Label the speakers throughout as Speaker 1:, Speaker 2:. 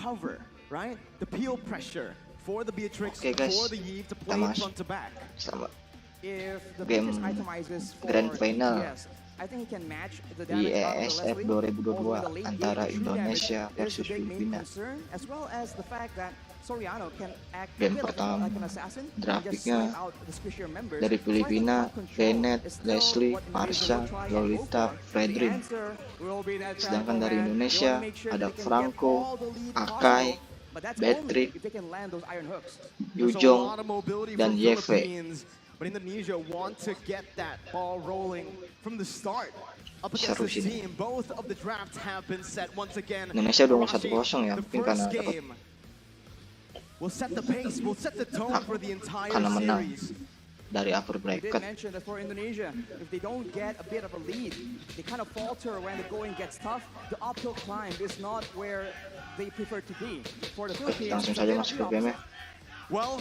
Speaker 1: cover, right? The peel pressure for the Beatrix,
Speaker 2: Oke guys,
Speaker 1: for the Eve to play
Speaker 2: kita
Speaker 1: front to back.
Speaker 2: Sama
Speaker 1: If the
Speaker 2: game
Speaker 1: Beatrix itemizes for
Speaker 2: Grand Final
Speaker 1: yes, I think he can match the damage
Speaker 2: IESF 2022 antara Indonesia versus Filipina.
Speaker 1: As well as the fact that Soriano can act
Speaker 2: Game pertama,
Speaker 1: like an assassin,
Speaker 2: grafiknya
Speaker 1: out the squishier members.
Speaker 2: dari Filipina, Bennett, Leslie, Marsha, Lolita, Fredrin. Sedangkan dari Indonesia ada Franco, Akai, Patrick, Yujong, dan Yeve.
Speaker 1: But Indonesia want to get that ball rolling from the start. Up against
Speaker 2: Seru
Speaker 1: this
Speaker 2: sih.
Speaker 1: team, both of the drafts have been set once again.
Speaker 2: Indonesia udah 1-0 ya,
Speaker 1: The
Speaker 2: mungkin
Speaker 1: first
Speaker 2: karena dapat
Speaker 1: game will set the pace, will set the tone for the entire
Speaker 2: karena menang
Speaker 1: series.
Speaker 2: dari upper
Speaker 1: We did
Speaker 2: bracket.
Speaker 1: mention that for Indonesia, if they don't get a bit of a lead, they kind of falter when the going gets tough. The uphill climb is not where they prefer to be. For the Philippines,
Speaker 2: Langsung saja masuk ke game ya.
Speaker 1: well,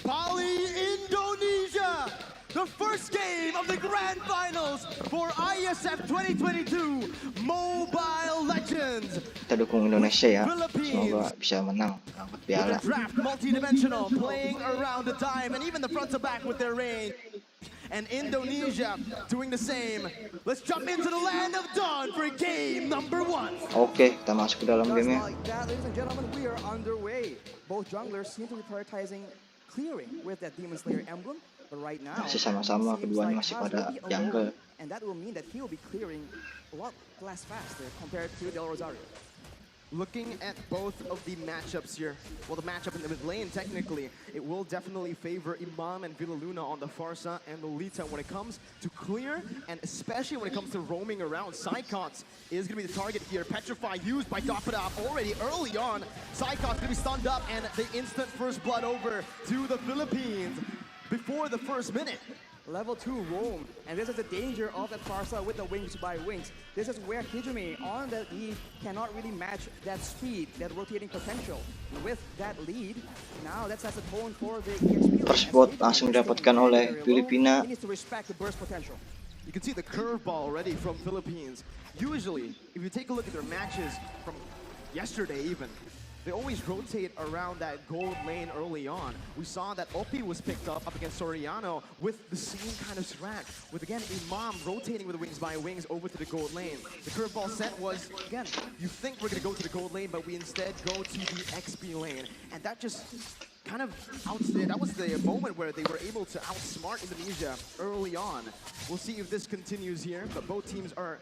Speaker 1: Bali, Indonesia, the first game of the Grand Finals for IESF 2022 Mobile Legends.
Speaker 2: Kita dukung Indonesia ya, semoga bisa menang angkat piala.
Speaker 1: The draft multi-dimensional, playing around the dime and even the front to back with their range. And Indonesia doing the same. Let's jump into the land of dawn for game number 1.
Speaker 2: Oke, kita masuk ke dalam game ya.
Speaker 1: Like that, ladies and gentlemen, we are underway. Both junglers seem to be prioritizing clearing with that Demon Slayer emblem, but right now
Speaker 2: Masih sama-sama, keduanya masih pada jungle.
Speaker 1: and that will mean that he will be clearing a lot less faster compared to Del Rosario. Looking at both of the matchups here, well, the matchup in the mid lane, technically, it will definitely favor Imam and Villaluna on the Farsa and Lolita when it comes to clear, and especially when it comes to roaming around. Psychots is going to be the target here. Petrify used by Dapadab already early on. Psychots going to be stunned up, and the instant first blood over to the Philippines before the first minute. Level 2 roam, and this is the danger of that Farsa with the wings by wings. This is where Hijime on that lead cannot really match that speed, that rotating potential. And with that lead, now that sets the tone for the EXP.
Speaker 2: First blood langsung didapatkan oleh Filipina.
Speaker 1: He needs to respect the burst potential. You can see the curveball already from Philippines. Usually, if you take a look at their matches from yesterday even, they always rotate around that gold lane early on. We saw that Opie was picked up against Soriano with the same kind of strat, with again Imam rotating with the wings by wings over to the gold lane. The curveball set was, again, you think we're going to go to the gold lane, but we instead go to the XP lane. And that just kind of that was the moment where they were able to outsmart Indonesia early on. We'll see if this continues here, but both teams are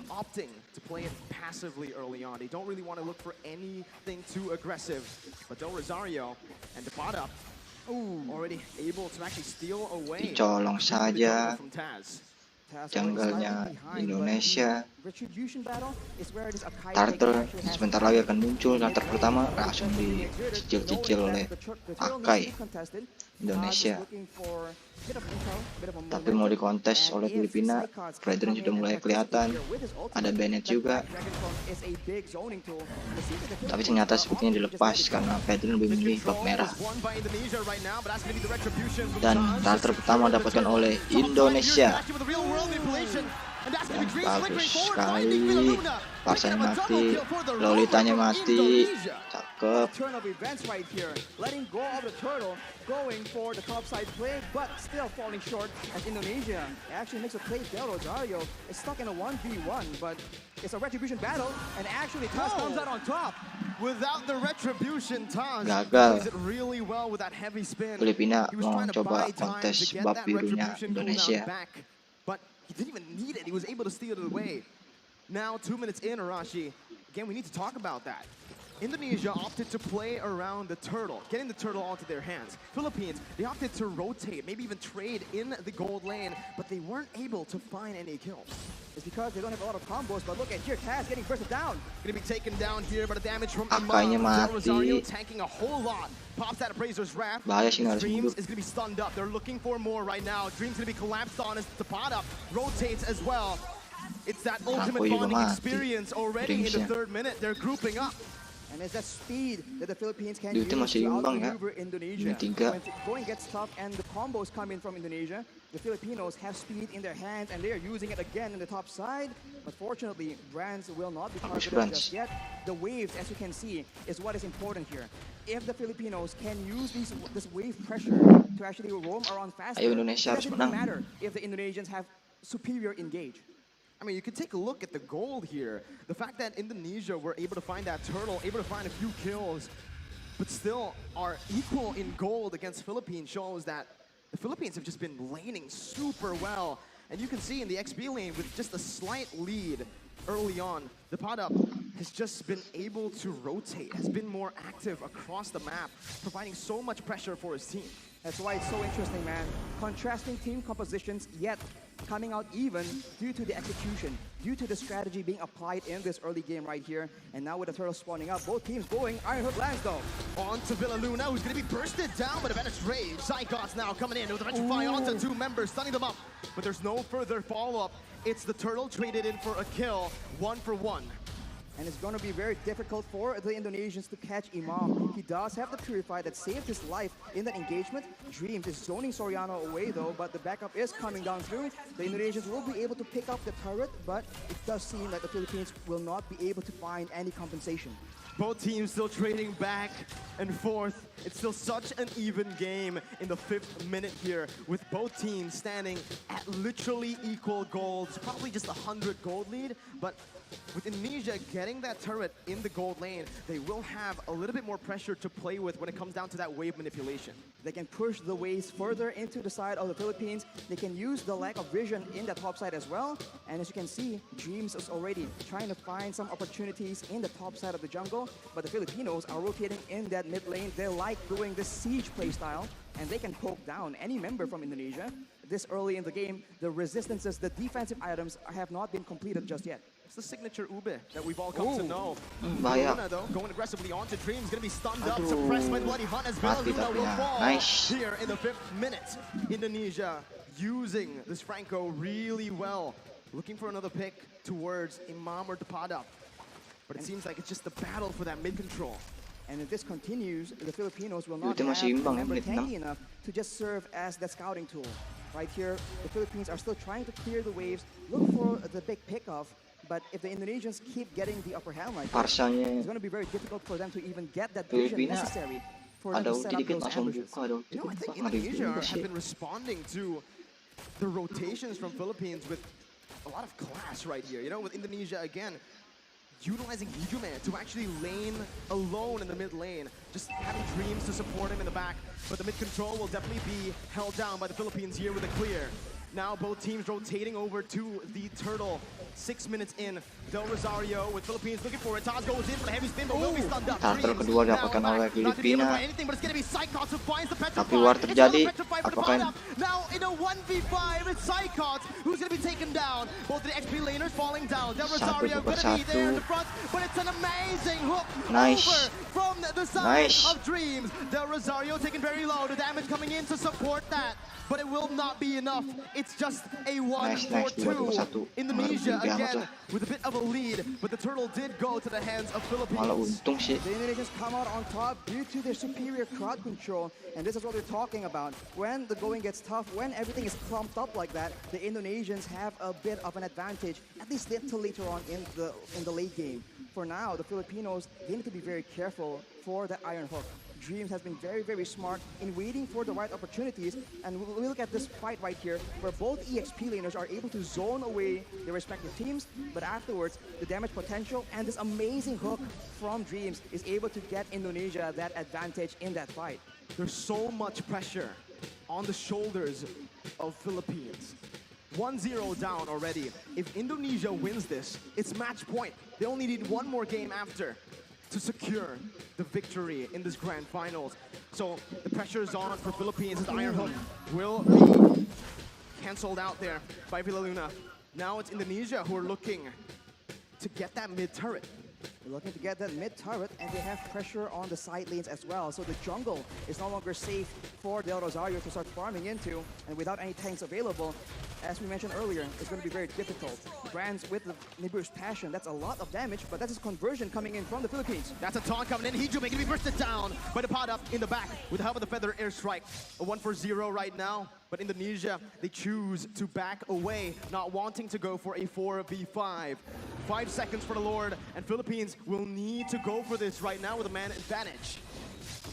Speaker 1: opting to play it passively early on. They don't really want to look for anything too aggressive. But Del Rosario and Depada already able to actually steal away.
Speaker 2: Dicolong saja jungle-nya Indonesia. Tartar sebentar lagi akan muncul. Tartar pertama langsung dicicil-cicil oleh Akai Indonesia. Tapi mau dikontes oleh Filipina. Fredrin sudah mulai kelihatan. Ada Bennett juga. Tapi ternyata sepertinya dilepas karena Fredrin lebih memilih bak merah. Dan Tartar pertama dapatkan oleh Indonesia. Bagus sekali. Parsanya mati, Lolitanya mati. Cakep.
Speaker 1: Going for the top side play, but still falling short as Indonesia actually makes a play. Del Rosario is stuck in a 1v1, but it's a retribution battle, and actually Taz comes out on top. Without the retribution, Taz plays it really well with that heavy spin.
Speaker 2: Filipina mau coba kontes bab birunya Indonesia.
Speaker 1: But he didn't even need it. He was able to steal it away. Now 2 minutes in, Arashi. Again, we need to talk about that. Indonesia opted to play around the turtle, getting the turtle onto their hands. Philippines, they opted to rotate, maybe even trade in the gold lane, but they weren't able to find any kills. It's because they don't have a lot of combos, but look at here, Taz getting bursted down. Gonna be taken down here, but the damage from
Speaker 2: Akainya
Speaker 1: Del Rosario
Speaker 2: mati.
Speaker 1: tanking a whole lot. Pops that Appraiser's Wrath.
Speaker 2: Bahaya sih nggak harus
Speaker 1: Dreams
Speaker 2: mundur.
Speaker 1: is gonna be stunned up. They're looking for more right now. Dreams gonna be collapsed on as Tapada rotates as well. It's that ultimate bonding experience already in the 3rd minute. They're grouping up. And it's that speed that the Philippines can
Speaker 2: Di
Speaker 1: use
Speaker 2: ulti masih
Speaker 1: to
Speaker 2: imbang ya.
Speaker 1: outmaneuver Indonesia.
Speaker 2: Ini 3.
Speaker 1: When going gets tough and the combos come in from Indonesia, the Filipinos have speed in their hands and they are using it again in the top side. But fortunately, Brands will not be targeted just yet. The waves, as you can see, is what is important here. If the Filipinos can use this wave pressure to actually roam around faster,
Speaker 2: Ayo
Speaker 1: it
Speaker 2: Indonesia harus
Speaker 1: doesn't
Speaker 2: menang.
Speaker 1: matter if the Indonesians have superior engage. I mean, you can take a look at the gold here. The fact that Indonesia were able to find that turtle, able to find a few kills, but still are equal in gold against Philippines shows that the Philippines have just been laning super well. And you can see in the XP lane with just a slight lead early on, the Padap has just been able to rotate, has been more active across the map, providing so much pressure for his team. That's why it's so interesting, man. Contrasting team compositions, yet coming out even due to the execution, due to the strategy being applied in this early game right here. And now with the turtle spawning up, both teams going. Iron Hook lands though. On to Villa Luna, who's going to be bursted down by the Venice Rage. Psychots now coming in with a Electrify onto 2 members, stunning them up. But there's no further follow-up. It's the turtle traded in for a kill, 1 for 1. And it's going to be very difficult for the Indonesians to catch Imam. He does have the Purify that saved his life in that engagement. Dreams is zoning Soriano away though, but the backup is coming down through. The Indonesians will be able to pick up the turret, but it does seem that the Philippines will not be able to find any compensation. Both teams still trading back and forth. It's still such an even game in the 5th minute here, with both teams standing at literally equal golds. Probably just 100 gold lead, but with Indonesia getting that turret in the gold lane, they will have a little bit more pressure to play with when it comes down to that wave manipulation. They can push the waves further into the side of the Philippines. They can use the lack of vision in that top side as well. And as you can see, Dreams is already trying to find some opportunities in the top side of the jungle. But the Filipinos are rotating in that mid lane. They like doing this siege play style, and they can poke down any member from Indonesia. This early in the game, the resistances, the defensive items have not been completed just yet. It's the signature Ube that we've all come to know. Luna, though, going aggressively onto Dreams, going to be stunned up, suppressed by Bloody Hunt as well. Luna will fall here in the 5th minute. Indonesia using this Franco really well, looking for another pick towards Imam or Padap. But it seems like it's just the battle for that mid control. And if this continues, the Filipinos will not have a member tanky enough to just serve as that scouting tool. Right here, the Philippines are still trying to clear the waves, look for the big pickoff. But if the Indonesians keep getting the upper hand like this, it's going to be very difficult for them to even get that vision necessary for them to set up those ambushes. You know, I think Indonesia have been responding to the rotations from Philippines with a lot of class right here. You know, with Indonesia, again, utilizing Hijuman to actually lane alone in the mid lane, just having Dreams to support him in the back. But the mid control will definitely be held down by the Philippines here with a clear. Now both teams rotating over to the turtle. 6 minutes in, Del Rosario with Philippines looking for it. Taz goes in for the heavy spin, but will be stunned up.
Speaker 2: Turtle kedua didapatkan oleh Filipina. Tapi war terjadi. Apakah
Speaker 1: now in a 1v5, it's Psychots who's going to be taken down. Both the XP laners falling down. Del Rosario going to be there in the front, but it's an amazing hook over from the side of Dreams. Del Rosario taken very low. The damage coming in to support that, but it will not be enough. It's just a 1-4-2. Indonesia again with a bit of a lead, but the turtle did go to the hands of Philippines. The Indonesians come out on top due to their superior crowd control, and this is what we're talking about. When the going gets tough, when everything is clumped up like that, the Indonesians have a bit of an advantage, at least until later on in the late game. For now, the Filipinos, they need to be very careful for that Iron Hook. Dreams has been very, very smart in waiting for the right opportunities. And we look at this fight right here, where both EXP laners are able to zone away their respective teams, but afterwards, the damage potential and this amazing hook from Dreams is able to get Indonesia that advantage in that fight. There's so much pressure on the shoulders of Philippines. 1-0 down already. If Indonesia wins this, it's match point. They only need one more game after to secure the victory in this grand finals. So the pressure is on for Philippines as Iron Hook will be cancelled out there by Villa Luna. Now it's Indonesia who are looking to get that mid turret. They're looking to get that mid turret, and they have pressure on the side lanes as well. So the jungle is no longer safe for Del Rosario to start farming into, and without any tanks available,
Speaker 3: as we mentioned earlier, it's going to be very difficult. Brands with the Nibiru's passion, that's a lot of damage, but that's his conversion coming in from the Philippines.
Speaker 1: That's a taunt coming in. Hijume gonna be bursted down by the pot up in the back with the help of the feather airstrike. A 1-for-0 right now, but Indonesia, they choose to back away, not wanting to go for a 4v5. 5 seconds for the Lord, and Philippines will need to go for this right now with a man advantage.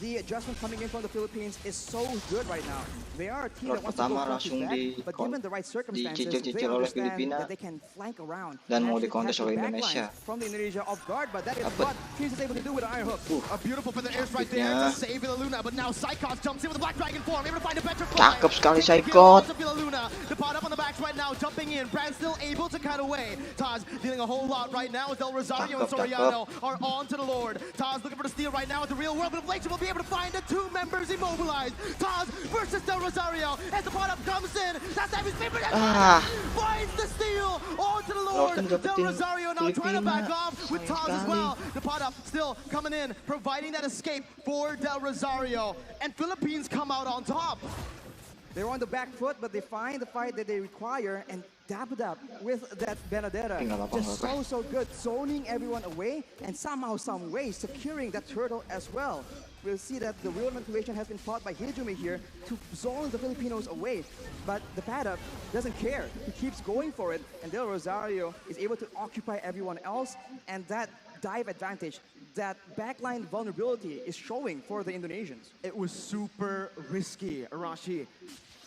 Speaker 3: The adjustment coming in from the Philippines is so good right now. They are a team
Speaker 2: Lord
Speaker 3: that wants to go
Speaker 2: pertama
Speaker 3: front to
Speaker 2: langsung
Speaker 3: back, but given the right circumstances, they
Speaker 2: dicicil oleh
Speaker 3: understand
Speaker 2: Filipina
Speaker 3: that they can flank around
Speaker 2: dan
Speaker 3: and
Speaker 2: mau
Speaker 3: actually
Speaker 2: dikontes
Speaker 3: catch the
Speaker 2: oleh
Speaker 3: back
Speaker 2: Indonesia.
Speaker 3: lines from the Indonesia off guard, but that is
Speaker 2: Dapat.
Speaker 3: what Fuse is able to do with the iron hook.
Speaker 1: A beautiful feather airstrike there
Speaker 2: Sakitnya.
Speaker 1: to save Luna, but now Psychos jumps in with the Black Dragon form, able to find a better
Speaker 2: Cakep sekali
Speaker 1: Psychos.
Speaker 2: Psychos.
Speaker 1: Luna, the pot up on the backs right now, jumping in. Brad still able to cut away. Taz dealing a whole lot right now as Del Rosario and
Speaker 2: Cakep,
Speaker 1: Soriano are on to the Lord. Taz looking for the steal right now at the real world, but Inflation will be able to find the 2 members immobilized. Taz versus Del Rosario as the pot up comes in. That's Abby's favorite. Finds the steal onto the Lord. Del Rosario now trying to back off with Taz as well. The pot up still coming in, providing that escape for Del Rosario. And Philippines come out on top.
Speaker 3: They're on the back foot, but they find the fight that they require and dab it up with that Benedetta. Just so good, zoning everyone away and somehow, some way, securing that turtle as well. We'll see that the real manipulation has been fought by Hijume here to zone the Filipinos away. But the Paddock doesn't care. He keeps going for it, and Del Rosario is able to occupy everyone else, and that dive advantage, that backline vulnerability is showing for the Indonesians.
Speaker 1: It was super risky, Arashi.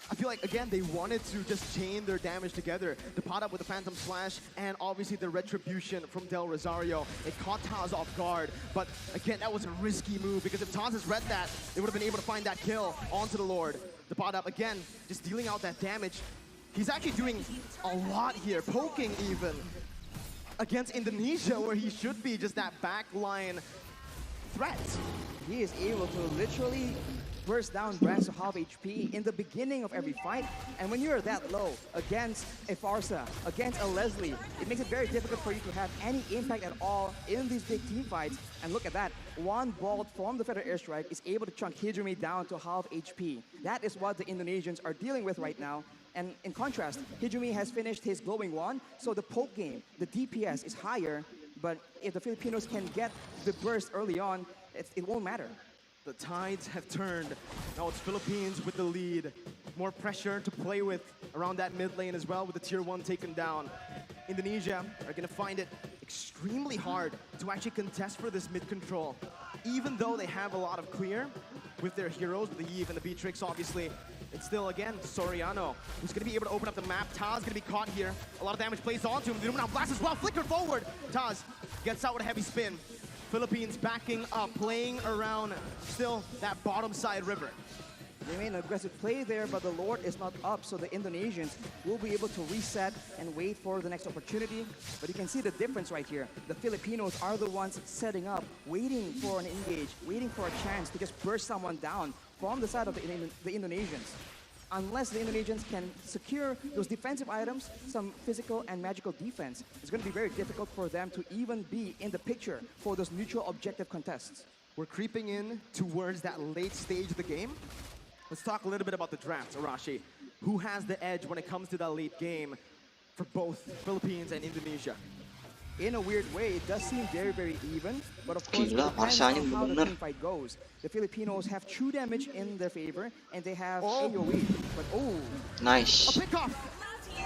Speaker 1: I feel like, again, they wanted to just chain their damage together. The pot up with the Phantom Slash and obviously the Retribution from Del Rosario. It caught Taz off guard, but again, that was a risky move because if Taz has read that, they would have been able to find that kill onto the Lord. The pot up, again, just dealing out that damage. He's actually doing a lot here, poking even against Indonesia, where he should be just that backline threat.
Speaker 3: He is able to literally burst down brands to half HP in the beginning of every fight. And when you're that low against a Farsa, against a Leslie, it makes it very difficult for you to have any impact at all in these big team fights. And look at that, one bolt from the Feather Airstrike is able to chunk Hijume down to half HP. That is what the Indonesians are dealing with right now. And in contrast, Hijume has finished his glowing wand, so the poke game, the DPS is higher, but if the Filipinos can get the burst early on, it won't matter.
Speaker 1: The tides have turned. Now it's Philippines with the lead. More pressure to play with around that mid lane as well with the tier 1 taken down. Indonesia are going to find it extremely hard to actually contest for this mid control. Even though they have a lot of clear with their heroes, with the Eve and the Beatrix obviously, it's still, again, Soriano, who's going to be able to open up the map. Taz going to be caught here. A lot of damage plays onto him. The Illuminati blast as well, flickered forward. Taz gets out with a heavy spin. Philippines backing up, playing around still that bottom side river.
Speaker 3: They made an aggressive play there, but the Lord is not up, so the Indonesians will be able to reset and wait for the next opportunity. But you can see the difference right here. The Filipinos are the ones setting up, waiting for an engage, waiting for a chance to just burst someone down from the side of the Indonesians. Unless the Indonesians can secure those defensive items, some physical and magical defense, it's going to be very difficult for them to even be in the picture for those neutral objective contests.
Speaker 1: We're creeping in towards that late stage of the game. Let's talk a little bit about the draft, Arashi. Who has the edge when it comes to that late game for both Philippines and Indonesia?
Speaker 3: In a weird way, it does seem very, very even, but of course,
Speaker 2: Gila,
Speaker 3: it depends
Speaker 2: Marsanya
Speaker 3: on how the
Speaker 2: bener.
Speaker 3: team fight goes. The Filipinos have true damage in their favor, and they have AoE, but
Speaker 2: Nice.
Speaker 1: A pickoff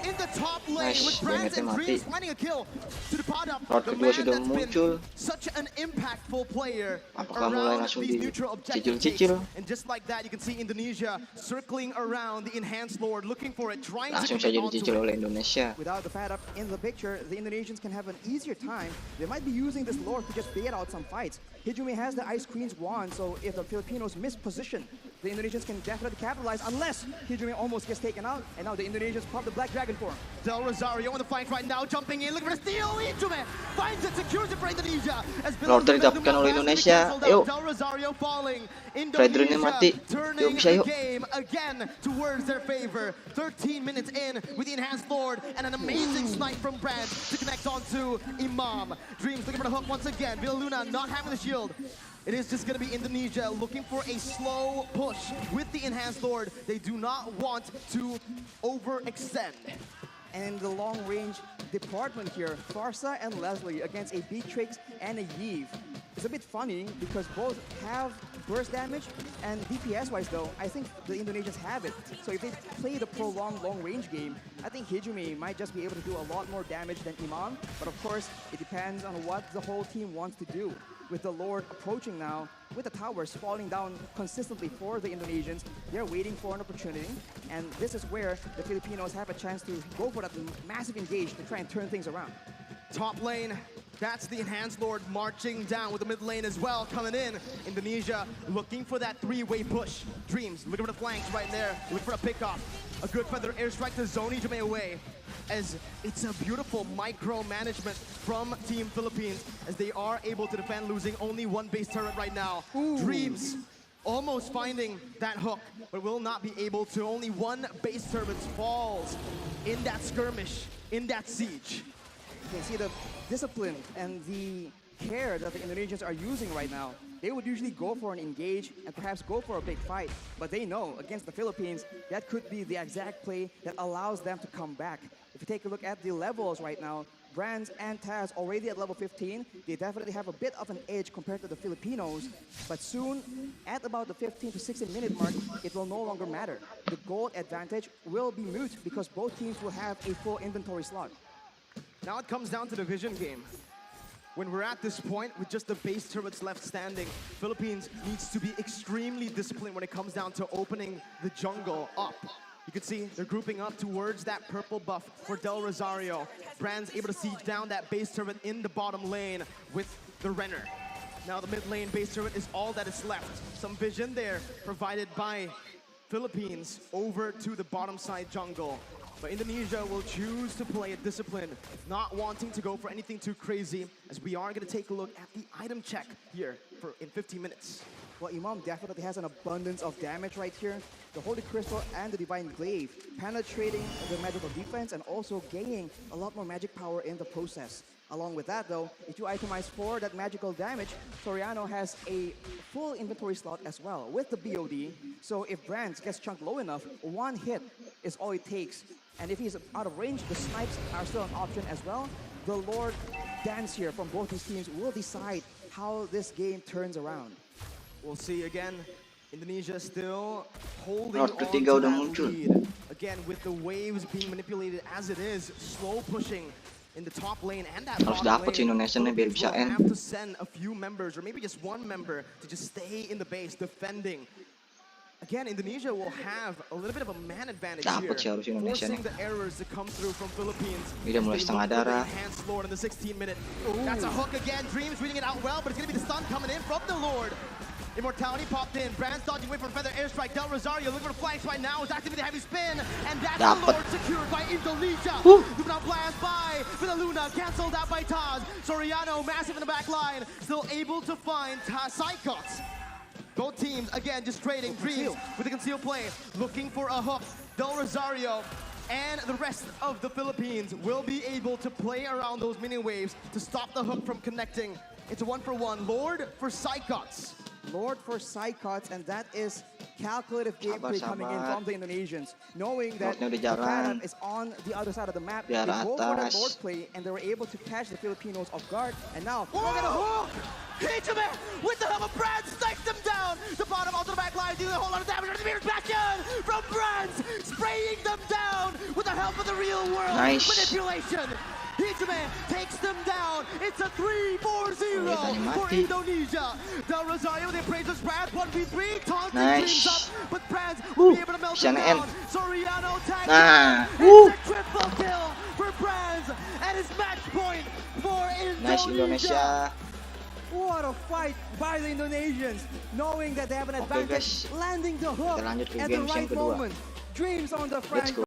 Speaker 1: in the top lane
Speaker 2: Nice,
Speaker 1: with Brands and
Speaker 2: Bennett
Speaker 1: Dreams
Speaker 2: mati.
Speaker 1: finding a kill to the pot up.
Speaker 2: Lord
Speaker 1: The
Speaker 2: kedua
Speaker 1: man
Speaker 2: sudah
Speaker 1: that's
Speaker 2: muncul.
Speaker 1: been such an impactful player
Speaker 2: Apakah mulai
Speaker 1: around
Speaker 2: langsung
Speaker 1: these neutral objective takes.
Speaker 2: dicicil-cicil?
Speaker 1: And just like that, you can see Indonesia circling around the enhanced Lord, looking for it, trying to
Speaker 2: Langsung
Speaker 1: commit
Speaker 2: saja
Speaker 1: onto
Speaker 2: dicicil
Speaker 1: it.
Speaker 2: oleh Indonesia.
Speaker 3: without the pad up in the picture, the Indonesians can have an easier time. They might be using this Lord to just bait out some fights. Hijume has the Ice Queen's wand, so if the Filipinos miss position, the Indonesians can definitely capitalize unless Hijume almost gets taken out, and now the Indonesians pop the Black Dragon form.
Speaker 1: Del Rosario in the fight right now, jumping in, looking for the steal. Hijume finds it, secures it for Indonesia. As
Speaker 2: Lord didapatkan oleh Indonesia. Yuk.
Speaker 1: Del Rosario falling.
Speaker 2: Fredrinnya mati.
Speaker 1: Indonesia turning
Speaker 2: Yuk, bisa,
Speaker 1: the
Speaker 2: yuk.
Speaker 1: game again towards their favor. 13 minutes in with the enhanced Lord and an amazing snipe from Brand to connect onto Imam. Dreams looking for the hook once again. Villa Luna not having the shield. shield. It is just going to be Indonesia looking for a slow push with the Enhanced Lord. They do not want to overextend.
Speaker 3: And in the long-range department here, Farsa and Leslie against a Beatrix and a Yves. It's a bit funny because both have burst damage, and DPS-wise though, I think the Indonesians have it. So if they play the prolonged long-range game, I think Hijumi might just be able to do a lot more damage than Iman. But of course, it depends on what the whole team wants to do. With the Lord approaching now, with the towers falling down consistently for the Indonesians, they're waiting for an opportunity. And this is where the Filipinos have a chance to go for that massive engage to try and turn things around.
Speaker 1: Top lane, that's the Enhanced Lord marching down with the mid lane as well coming in. Indonesia looking for that three-way push. Dreams looking for the flanks right there, looking for a pickoff. A good feather airstrike to zone Hijime away, as it's a beautiful micro-management from Team Philippines as they are able to defend, losing only one base turret right now.
Speaker 3: Ooh.
Speaker 1: Dreams almost finding that hook, but will not be able to. Only one base turret falls in that skirmish, in that siege.
Speaker 3: You can see the discipline and the care that the Indonesians are using right now. They would usually go for an engage and perhaps go for a big fight, but they know against the Philippines, that could be the exact play that allows them to come back. If you take a look at the levels right now, Brands and Taz already at level 15. They definitely have a bit of an edge compared to the Filipinos, but soon, at about the 15 to 16 minute mark, it will no longer matter. The gold advantage will be moot because both teams will have a full inventory slot.
Speaker 1: Now it comes down to the vision game. When we're at this point with just the base turrets left standing, Philippines needs to be extremely disciplined when it comes down to opening the jungle up. You can see they're grouping up towards that purple buff for Del Rosario. Brand's able to siege down that base turret in the bottom lane with the Renner. Now the mid lane base turret is all that is left. Some vision there provided by Philippines over to the bottom side jungle. But Indonesia will choose to play it disciplined, not wanting to go for anything too crazy, as we are going to take a look at the item check here in 15 minutes.
Speaker 3: Well, Imam definitely has an abundance of damage right here. The Holy Crystal and the Divine Glaive penetrating the magical defense and also gaining a lot more magic power in the process. Along with that though, if you itemize for that magical damage, Soriano has a full inventory slot as well with the BOD. So if Brands gets chunked low enough, one hit is all it takes. And if he's out of range, the snipes are still an option as well. The Lord dance here from both these teams will decide how this game turns around.
Speaker 1: We'll see again. Indonesia still holding
Speaker 2: Lord
Speaker 1: on
Speaker 2: ketiga
Speaker 1: to
Speaker 2: udah
Speaker 1: that
Speaker 2: muncul.
Speaker 1: lead. Again, with the waves being manipulated as it is, slow pushing in the top lane and that
Speaker 2: Harus
Speaker 1: bottom
Speaker 2: dapet si
Speaker 1: lane.
Speaker 2: Indonesia nih biar
Speaker 1: Philippines
Speaker 2: bisa
Speaker 1: will
Speaker 2: end.
Speaker 1: have to send a few members or maybe just one member to just stay in the base defending. Again, Indonesia will have a little bit of a man advantage
Speaker 2: Dapat sih
Speaker 1: here,
Speaker 2: harus Indonesia
Speaker 1: forcing
Speaker 2: nih.
Speaker 1: the errors to come through from Philippines.
Speaker 2: Ini udah mulai
Speaker 1: They
Speaker 2: setengah
Speaker 1: look for the
Speaker 2: darah.
Speaker 1: Enhanced Lord in the 16 minute. That's a hook again. Dreams reading it out well, but it's going to be the stun coming in from the Lord. Immortality popped in. Brands dodging away from Feather Airstrike. Del Rosario looking for the flanks right now. Is activating the heavy spin. And that's the Lord secured by Indonesia. Moving out blast by Villa Luna. Cancelled out by Taz. Soriano massive in the back line. Still able to find Psychots. Both teams, again, just trading. Dreams with a concealed play. Looking for a hook. Del Rosario and the rest of the Philippines will be able to play around those mini waves to stop the hook from connecting. It's a 1-for-1. Lord for Psychots.
Speaker 3: Lord for Psychots, and that is calculative gameplay coming in from the Indonesians, knowing that
Speaker 2: Lordnya udah
Speaker 3: the
Speaker 2: jalan.
Speaker 3: Phantom is on the other side of the map. They
Speaker 2: Di
Speaker 3: go for that
Speaker 2: atas.
Speaker 3: Lord play, and they were able to catch the Filipinos off guard. And now,
Speaker 1: Look at the hook! Hijime with the help of Brands snipes them down. The bottom onto the back line, dealing a whole lot of damage. The Mirror's Bastion from Brands, spraying them down with the help of the real world
Speaker 2: Nice.
Speaker 1: manipulation. Hijime takes them down. It's a 3-4-0 for
Speaker 2: mati.
Speaker 1: Indonesia. Del Rosario with the Appraiser's Brands 1v3, taunting
Speaker 2: Nice.
Speaker 1: Dreams up, but Brands will be able to melt
Speaker 2: Bisa
Speaker 1: them
Speaker 2: nge-end.
Speaker 1: down. Soriano tags
Speaker 2: Nah.
Speaker 1: It's a triple kill for Brands, and it's match point for
Speaker 2: Nice Indonesia.
Speaker 3: what a fight by the Indonesians, knowing that they have an
Speaker 2: Oke,
Speaker 3: advantage,
Speaker 2: guys.
Speaker 3: landing the hook
Speaker 2: Kita lanjut ke
Speaker 3: at the
Speaker 2: games yang
Speaker 3: right
Speaker 2: kedua.
Speaker 3: moment. Dreams on the
Speaker 2: Let's
Speaker 3: front.
Speaker 2: go.